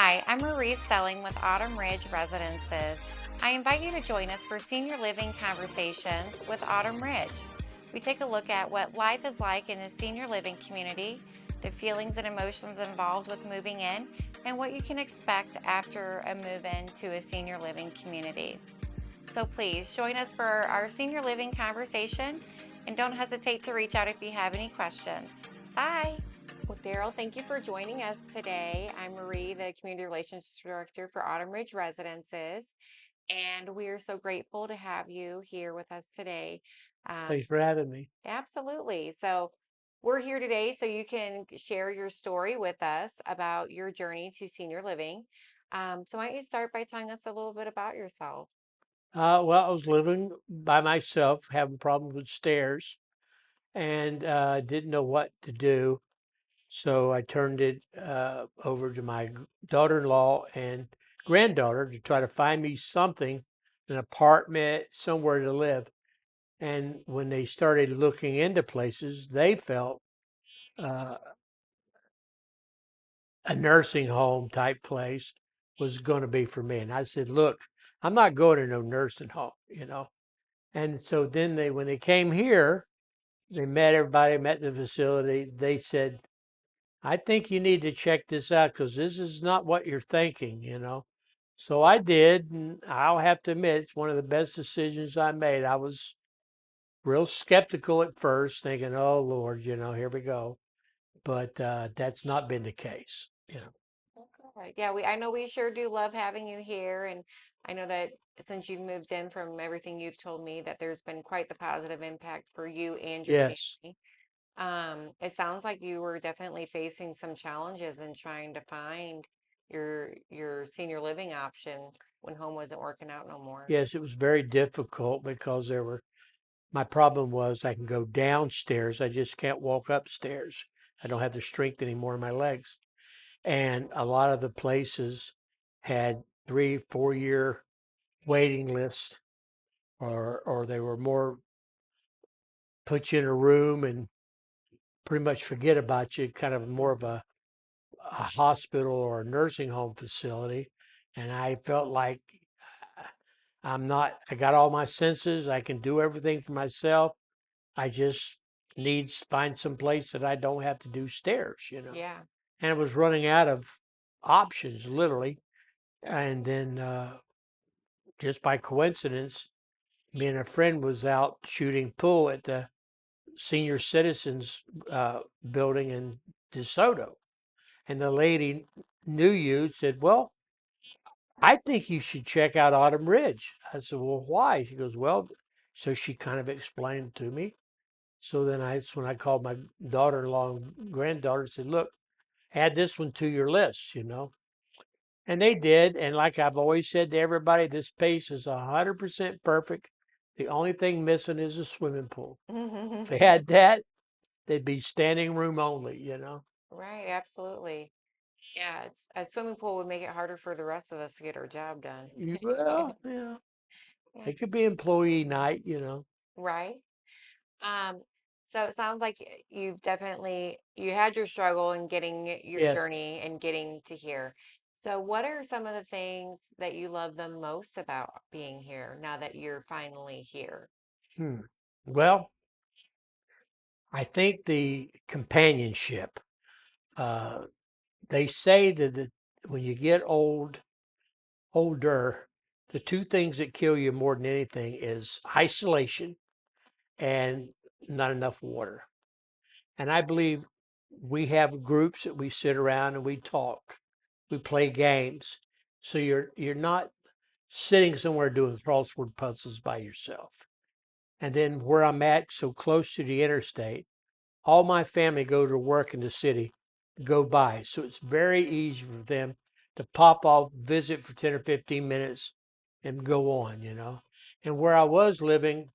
Hi, I'm Marie Stelling with Autumn Ridge Residences. I invite you to join us for Senior Living Conversations with Autumn Ridge. We take a look at what life is like in a senior living community, the feelings and emotions involved with moving in, and what you can expect after a move in to a senior living community. So please join us for our senior living conversation and don't hesitate to reach out if you have any questions. Bye. Well, Derriel, thank you for joining us today. I'm Marie, the Community Relations Director for Autumn Ridge Residences, and we are so grateful to have you here with us today. Um, Thanks for having me. absolutely. So, we're here today so you can share your story with us about your journey to senior living. So, why don't you start by telling us a little bit about yourself? Well, I was living by myself, having problems with stairs, and didn't know what to do. So I turned it over to my daughter-in-law and granddaughter to try to find me something, an apartment, somewhere to live. And when they started looking into places, they felt uh, a nursing home type place was going to be for me. And I said, look, I'm not going to no nursing home. And so then when they came here, they met everybody, met the facility. They said, I think you need to check this out because this is not what you're thinking. So I did, and I'll have to admit, it's one of the best decisions I made. I was real skeptical at first, thinking, oh, Lord, here we go. But that's not been the case. Okay. Yeah, I know we sure do love having you here, and I know that since you've moved in, from everything you've told me, that there's been quite the positive impact for you and your Yes. family. It sounds like you were definitely facing some challenges in trying to find your senior living option when home wasn't working out no more. Yes, it was very difficult because my problem was I can go downstairs. I just can't walk upstairs. I don't have the strength anymore in my legs. And a lot of the places had 3, 4 year waiting lists, or they were more put you in a room and pretty much forget about you, kind of more of a hospital or a nursing home facility. And I felt like I got all my senses. I can do everything for myself. I just need to find some place that I don't have to do stairs. Yeah. And it was running out of options, literally. And then just by coincidence, me and a friend was out shooting pool at the senior citizens building in DeSoto. And the lady knew you and said, well, I think you should check out Autumn Ridge. I said, well, why? She goes, well, so she kind of explained it to me. So then that's when I called my daughter-in-law and granddaughter and said, look, add this one to your list. And they did. And like I've always said to everybody, this place is 100% perfect. The only thing missing is a swimming pool. If they had that, they'd be standing room only. Right, absolutely. Yeah, a swimming pool would make it harder for the rest of us to get our job done. Well, yeah, Yeah, it could be employee night. right. Um, so it sounds like you've definitely you had your struggle in getting your Yes. journey and getting to here. So what are some of the things that you love the most about being here now that you're finally here? Hmm. Well, I think the companionship. Uh, they say that when you get older, the two things that kill you more than anything is isolation and not enough water. And I believe we have groups that we sit around and we talk, we play games. So you're not sitting somewhere doing crossword puzzles by yourself. And then where I'm at, so close to the interstate, all my family go to work in the city, go by. So it's very easy for them to pop off, visit for 10 or 15 minutes, and go on. And where I was living,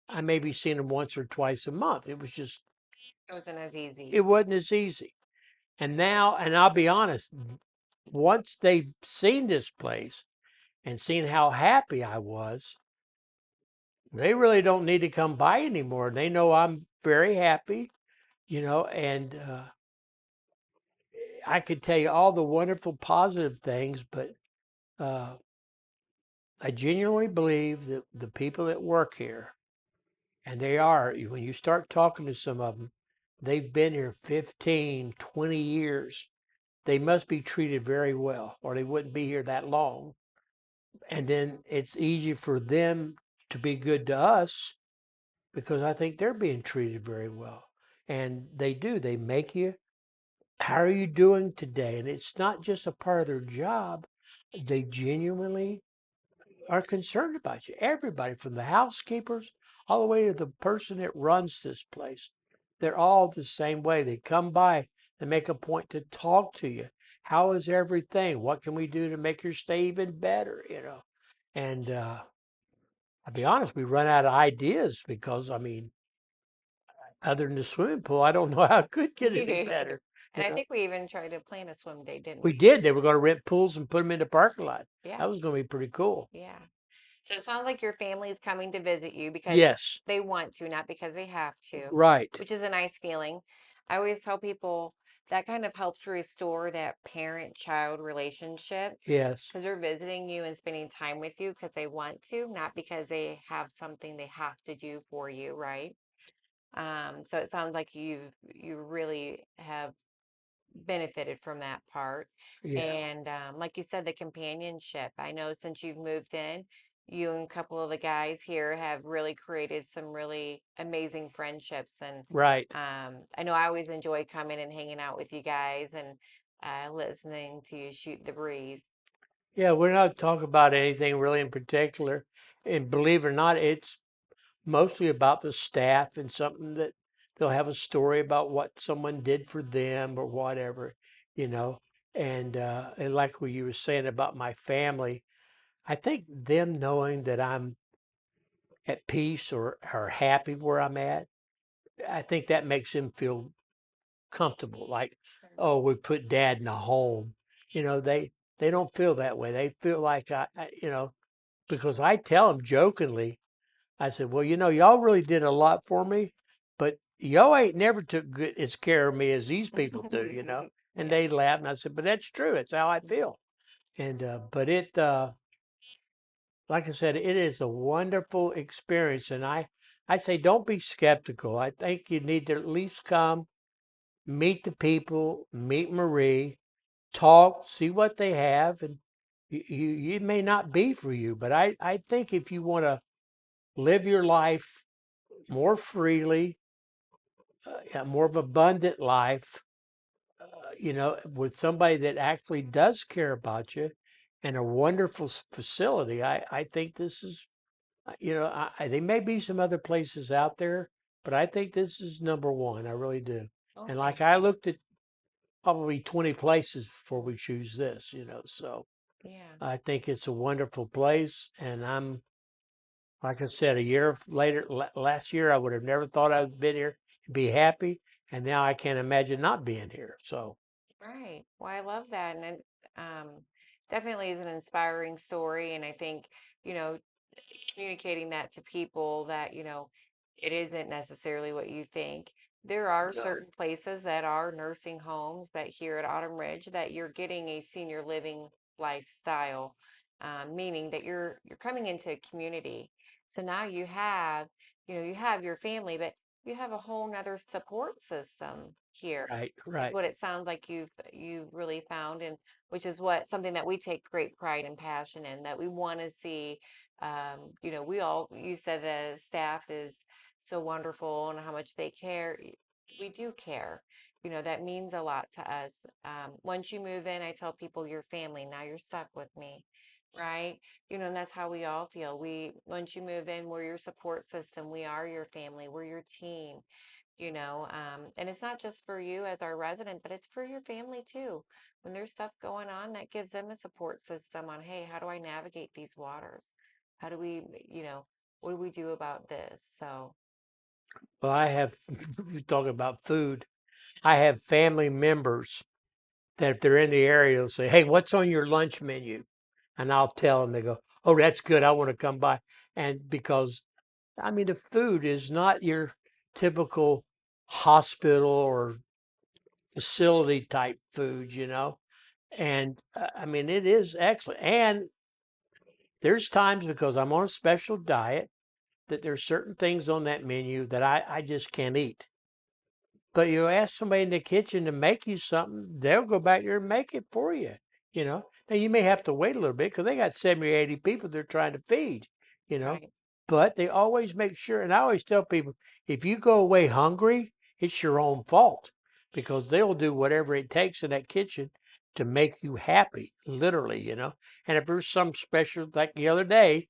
I maybe seen them once or twice a month. It wasn't as It easy. wasn't as easy. And now, and I'll be honest, once they've seen this place and seen how happy I was, they really don't need to come by anymore. They know I'm very happy, and I could tell you all the wonderful positive things, but uh, I genuinely believe that the people that work here, and they are, when you start talking to some of them, they've been here 15, 20 years. They must be treated very well, or they wouldn't be here that long. And then it's easy for them to be good to us because I think they're being treated very well. And they do. They make you, how are you doing today? And it's not just a part of their job. They genuinely are concerned about you. Everybody, from the housekeepers all the way to the person that runs this place, they're all the same way. They come by and make a point to talk to you. How is everything? What can we do to make your stay even better? And I'll be honest, we run out of ideas because, I mean, other than the swimming pool, I don't know how it could get any better. And I think we even tried to plan a swim day, didn't We we? did. They were going to rent pools and put them in the parking lot. Yeah, That was going to be pretty cool. yeah. So it sounds like your family is coming to visit you because Yes, they want to, not because they have to, right. which is a nice feeling. I always tell people that kind of helps restore that parent-child relationship Yes, because they're visiting you and spending time with you because they want to, not because they have something they have to do for you, right? So it sounds like you really have benefited from that part. yeah, And like you said, the companionship. I know since you've moved in, you and a couple of the guys here have really created some really amazing friendships. And right. I know I always enjoy coming and hanging out with you guys and listening to you shoot the breeze. Yeah, we're not talking about anything really in particular. And believe it or not, it's mostly about the staff and something that they'll have a story about what someone did for them or whatever, you know. And like what you were saying about my family, I think them knowing that I'm at peace or happy where I'm at, I think that makes them feel comfortable. Like, oh, we put dad in a home. They don't feel that way. They feel like because I tell them jokingly, I said, well, y'all really did a lot for me, but y'all ain't never took good as care of me as these people do. And Yeah. they laughed, and I said, but that's true. It's how I feel. And but it, like I said, it is a wonderful experience, and I say don't be skeptical. I think you need to at least come, meet the people, meet Marie, talk, see what they have, and it may not be for you, but I think if you want to live your life more freely, more of abundant life, with somebody that actually does care about you and a wonderful facility, I think this is, there may be some other places out there, but I think this is number one. I really do. Oh, And like thank I you. looked at probably 20 places before we choose this. So Yeah. I think it's a wonderful place. And like I said, a year later, last year, I would have never thought I'd been here and be happy. And now I can't imagine not being here. So, Right. Well, I love that. And it definitely is an inspiring story. And I think, you know, communicating that to people that, it isn't necessarily what you think. There are no, certain places that are nursing homes that here at Autumn Ridge that you're getting a senior living lifestyle, meaning that you're coming into a community. So now you have your family, but you have a whole nother support system here right, is right. what it sounds like you've really found, and which is what something that we take great pride and passion in, that we want to see. You said the staff is so wonderful and how much they care. We do care. That means a lot to us. Once you move in, I tell people you're family. Now you're stuck with me, right? And that's how we all feel. Once you move in, we're your support system. We are your family. We're your team. And it's not just for you as our resident, but it's for your family too. When there's stuff going on, that gives them a support system on, hey, how do I navigate these waters? How do we, what do we do about this? So, Well, I have, we talk about food. I have family members that if they're in the area, they'll say, hey, what's on your lunch menu? And I'll tell them, they go, oh, that's good. I want to come by. And because, I mean, the food is not your typical hospital or facility type food, and I mean, it is excellent. And there's times because I'm on a special diet that there's certain things on that menu that I just can't eat. But you ask somebody in the kitchen to make you something, they'll go back there and make it for you. Now you may have to wait a little bit because they got 70 or 80 people they're trying to feed, you know. Right. But they always make sure, and I always tell people, if you go away hungry, it's your own fault because they'll do whatever it takes in that kitchen to make you happy, literally. And if there's some special, like the other day,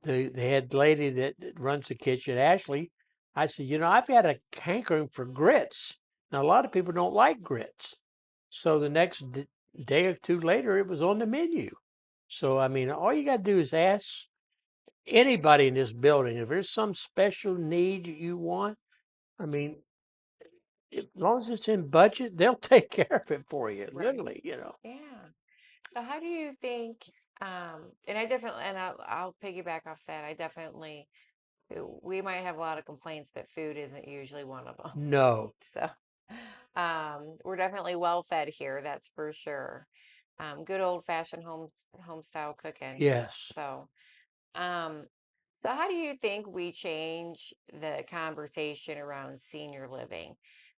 the head lady that runs the kitchen, Ashley, I said, I've had a hankering for grits. Now, a lot of people don't like grits. So the next day or two later, it was on the menu. So, I mean, all you got to do is ask anybody in this building if there's some special need you want. I mean, as long as it's in budget, they'll take care of it for you, Right. literally. Yeah. So how do you think, and I definitely, and I'll piggyback off that. I definitely, we might have a lot of complaints, but food isn't usually one of them. No. So, we're definitely well fed here, that's for sure. Good old fashioned home style cooking. Yes. So, um, so how do you think we change the conversation around senior living?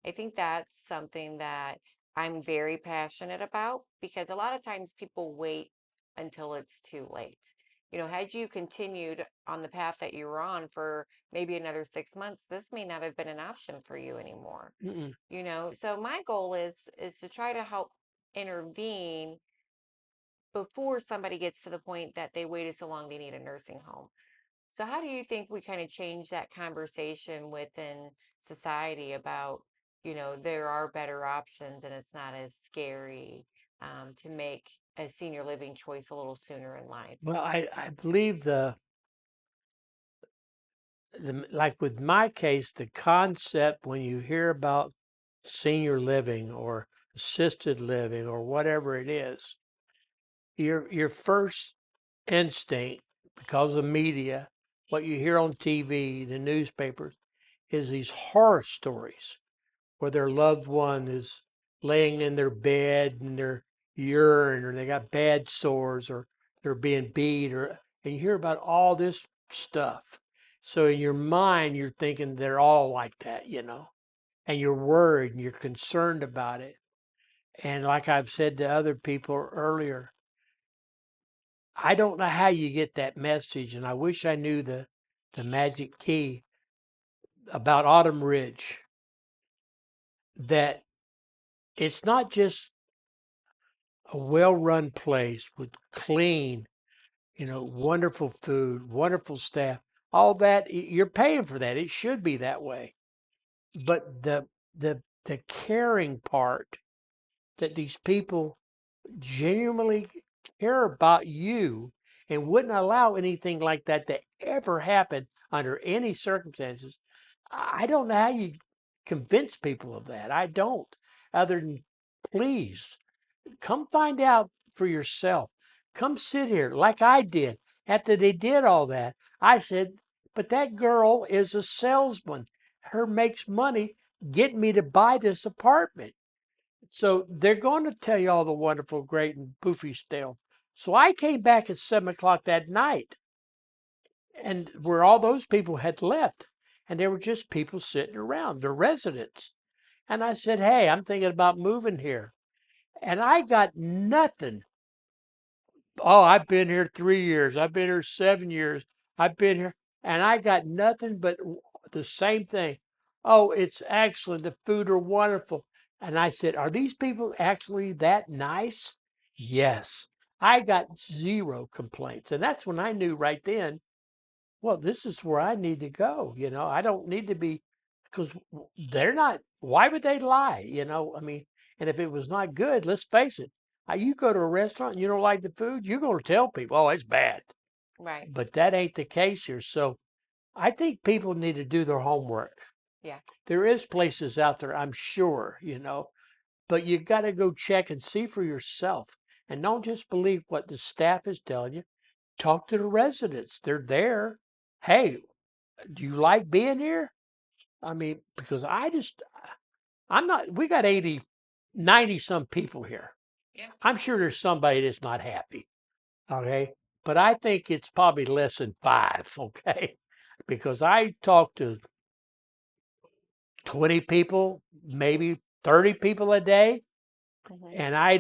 I think that's something that I'm very passionate about because a lot of times people wait until it's too late. Had you continued on the path that you were on for maybe another 6 months, this may not have been an option for you anymore. Mm-mm. So my goal is to try to help intervene before somebody gets to the point that they waited so long they need a nursing home. So, how do you think we kind of change that conversation within society about, there are better options and it's not as scary to make a senior living choice a little sooner in life? Well, I believe like with my case, the concept when you hear about senior living or assisted living or whatever it is, your first instinct, because of media, what you hear on TV, the newspapers, is these horror stories where their loved one is laying in their bed and they're urine or they got bad sores or they're being beat and you hear about all this stuff. So in your mind, you're thinking they're all like that, and you're worried and you're concerned about it. And like I've said to other people earlier, I don't know how you get that message, and I wish I knew the magic key about Autumn Ridge that it's not just a well-run place with clean, wonderful food, wonderful staff, all that you're paying for that. It should be that way. But the caring part that these people genuinely care about you and wouldn't allow anything like that to ever happen under any circumstances. I don't know how you convince people of that. I don't, other than please come find out for yourself. Come sit here like I did. After they did all that, I said, but that girl is a salesman. Her makes money. Get me to buy this apartment. So they're going to tell you all the wonderful, great, and poofy stuff. So I came back at 7 o'clock that night, and where all those people had left, and there were just people sitting around, the residents. And I said, "Hey, I'm thinking about moving here," and I got nothing. Oh, I've been here 3 years. I've been here 7 years. I've been here, and I got nothing but the same thing. Oh, it's excellent. The food are wonderful. And I said, are these people actually that nice? Yes. I got zero complaints. And that's when I knew right then, well, this is where I need to go. I don't need to be, because they're not, why would they lie? I mean, and if it was not good, let's face it, you go to a restaurant and you don't like the food, you're going to tell people, oh, it's bad. Right. But that ain't the case here. So I think people need to do their homework. Yeah. There is places out there, I'm sure, but you got to go check and see for yourself. And don't just believe what the staff is telling you. Talk to the residents. They're there. Hey, do you like being here? I mean, because We got 80, 90 some people here. Yeah. I'm sure there's somebody that's not happy. Okay. But I think it's probably less than 5. Okay. Because I talk to 20 people, maybe 30 people a day. Mm-hmm. And I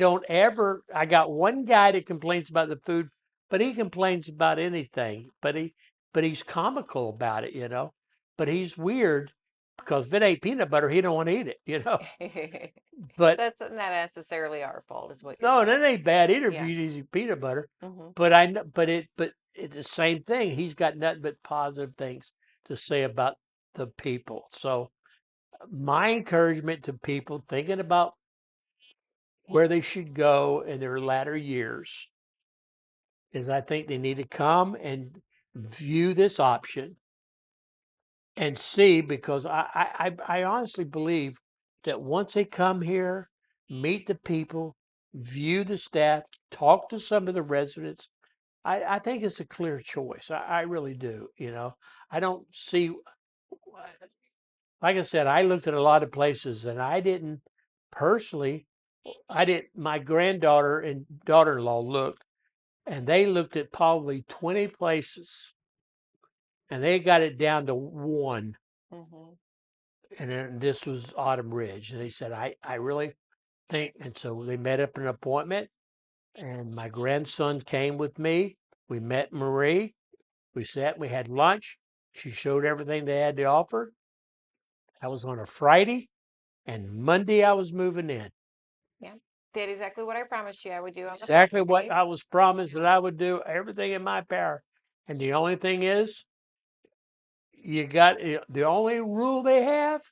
got one guy that complains about the food, but he complains about anything. But he's comical about it, you know. But he's weird because if it ain't peanut butter, he don't want to eat it, you know. But That's not necessarily our fault, is what you're no, saying. that ain't bad either if Yeah. you use peanut butter. Mm-hmm. But I know, but it's the same thing. He's got nothing but positive things to say about the people. So my encouragement to people thinking about where they should go in their latter years is I think they need to come and view this option and see, because I honestly believe that once they come here, meet the people, view the staff, talk to some of the residents, I think it's a clear choice. I really do. You know, I don't see, like I said, I looked at a lot of places and I didn't personally, my granddaughter and daughter in law looked and they looked at probably 20 places and they got it down to one. Mm-hmm. And then this was Autumn Ridge. And they said, I really think. And so they made up an appointment and my grandson came with me. We met Marie. We sat, we had lunch. She showed everything they had to offer. That was on a Friday. And Monday I was moving in. Yeah. Did exactly what I promised you I would do on the Exactly what property. I was promised that I would do, everything in my power. And the only thing is, the only rule they have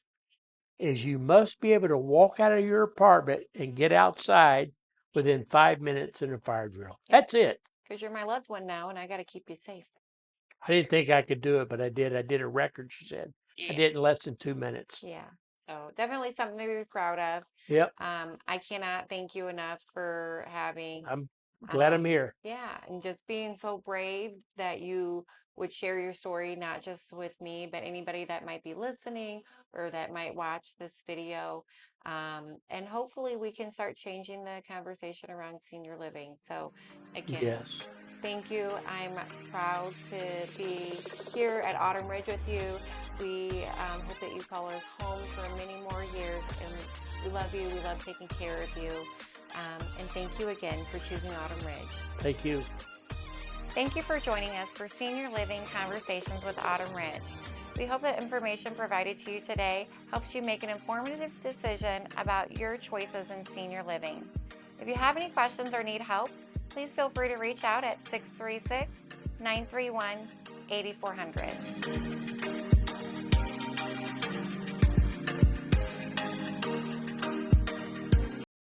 is you must be able to walk out of your apartment and get outside within 5 minutes in a fire drill. Yeah. That's it. Because you're my loved one now and I got to keep you safe. I didn't think I could do it, but I did. I did a record, she said. I Yeah. did it in less than 2 minutes. Yeah. So definitely something to be proud of. Yep. I cannot thank you enough for having, I'm glad I'm here. yeah, and just being so brave that you would share your story, not just with me, but anybody that might be listening or that might watch this video. And hopefully we can start changing the conversation around senior living. So again, Yes. thank you. I'm proud to be here at Autumn Ridge with you. We hope that you call us home for many more years. And we love you. We love taking care of you. And thank you again for choosing Autumn Ridge. Thank you. Thank you for joining us for Senior Living Conversations with Autumn Ridge. We hope that information provided to you today helps you make an informative decision about your choices in senior living. If you have any questions or need help, please feel free to reach out at 636-931-8400.